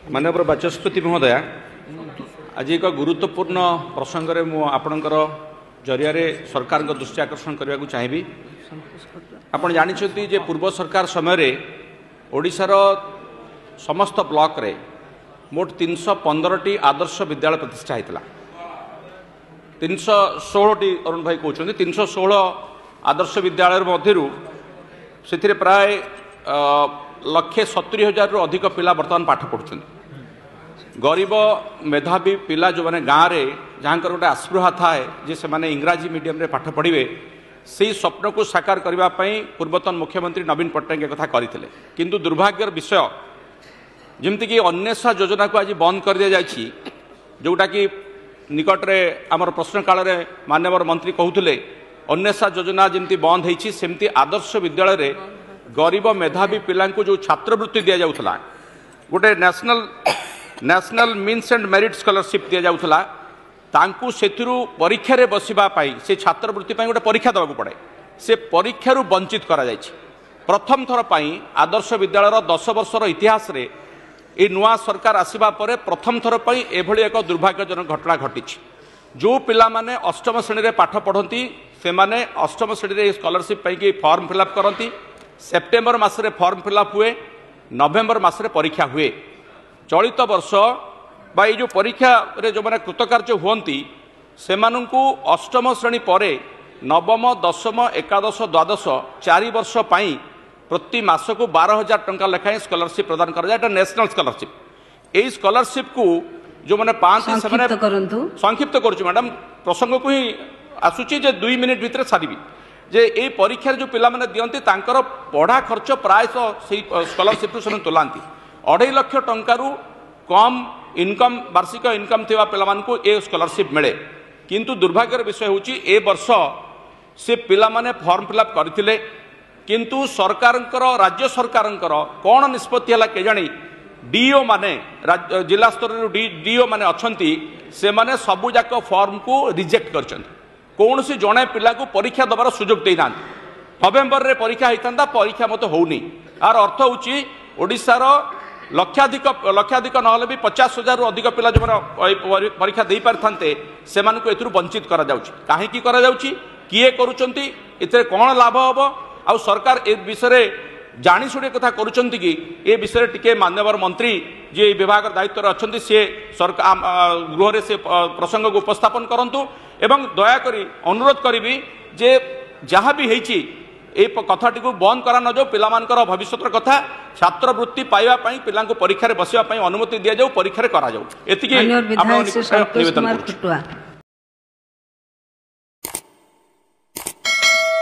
माननीय बाचस्पति महोदय आज एक गुरुत्वपूर्ण प्रसंग में मु आपणकर जरिया सरकार दृष्टि आकर्षण करने को चाहिए। आप जानते जे पूर्व सरकार समय ओडिशार समस्त ब्लॉक रे मोट 315 आदर्श विद्यालय प्रतिष्ठा होता। 316 अरुण भाई कहते 316 आदर्श विद्यालय मध्य से प्राय 1,70,000 रु अधिक पिला वर्तमान पाठ पढ़ुं। गरीब मेधावी पिला जो मैंने गाँव में जहाँ गोटे आस्पृहा थाए जे से माने इंग्राजी मीडियम रे पाठ पढ़े से स्वप्न को साकार करने पूर्वतन मुख्यमंत्री नवीन पट्टनायक कथा करते। किंतु दुर्भाग्यर विषय जमती अन्वेषा योजना को आज बंद कर दि जाइए, जोटा कि निकट में आमर प्रश्न काल में माननीय मंत्री कहते अन्वेषा योजना जमी बंद होती सेमती आदर्श विद्यालय रे गरीब मेधावी पिला जो छात्रवृत्ति दि जाऊला गोटे national means and merit scholarship दि जाऊला तांकू सेथिरु परीक्षा रे बसिबा से छात्रवृत्ति गोटे परीक्षा देवाक पड़े से परीक्षा वंचित करा जायछि। प्रथम थर पाई आदर्श विद्यालय 10 वर्षर इतिहास रे ए नुआ सरकार आसिबा परे प्रथम थर पाई एभली एक दुर्भाग्यजनक घटना घटी। जो पिला माने अष्टम श्रेणी रे पाठ पढ़ती से माने अष्टम श्रेणी रे स्कॉलरशिप पाई फॉर्म फिलअप करती। सेप्टेम्बर मासरे फॉर्म फिलअप हुए, नवेम्बर मासरे परीक्षा हुए। चलित वर्ष बा जो परीक्षा रे जो मैंने कृतकार्य हुंती से अष्टम श्रेणी पर नवम दशम एकादश द्वादश 4 वर्ष पाई प्रति मास को 12,000 टंका लेखाएं स्कॉलरशिप प्रदान कर जाए। नेशनल स्कॉलरशिप यही स्कॉलरशिप को जो मैंने पाँच संक्षिप्त करुँ मैडम प्रसंग को ही आसूची 2 मिनिट भितर सारी जे ये परीक्षा जो पिला माने दियंती तांकर पढ़ा खर्च प्राय स्कॉलरशिप से तुलांती 2.5 लाख टंकारु कम इनकम वार्षिक इनकम थिबा पिला मानकु ए स्कॉलरशिप मिले। किंतु दुर्भाग्यर विषय होची ए वर्ष से पिला माने फॉर्म फिलअप करथिले किंतु सरकारंकर राज्य सरकारंकर कोन निष्पत्ति हला के जानी डीओ माने जिला स्तर डीओ माने अछंती से माने सबु जाक फॉर्म को रिजेक्ट करछंती। कौन सी जड़े पिला को परीक्षा दबार सुजोग देना नवेम्बर रे परीक्षा होता परीक्षा मत होनी यार अर्थ होची ओडिशार लक्षाधिक नहले भी 50,000 रु अधिक पिला जो परीक्षा दे पारथांते से वंचित करा जाउची। काहेकि करा जाउची किए करूचंती एते कोन लाभ हबो आ सरकार ए विषय जानी शुणी कथा करूचंती कि ए विषय टिके मान्यवर मंत्री जे विभाग दायित्व अच्छी सी सरकार गृह से प्रसंग को उपस्थापन करंतु एवं दयाकोरी अनुरोध करी जे जहाँ भी होती ये कथाटी को बंद करा न जाऊ। पिलामानकर भविष्य कथा छात्रवृत्ति पाइबा पिला परीक्षा बसवाई अनुमति दि जाऊ, परीक्षा करा जाऊ। एतिकी निवेदन।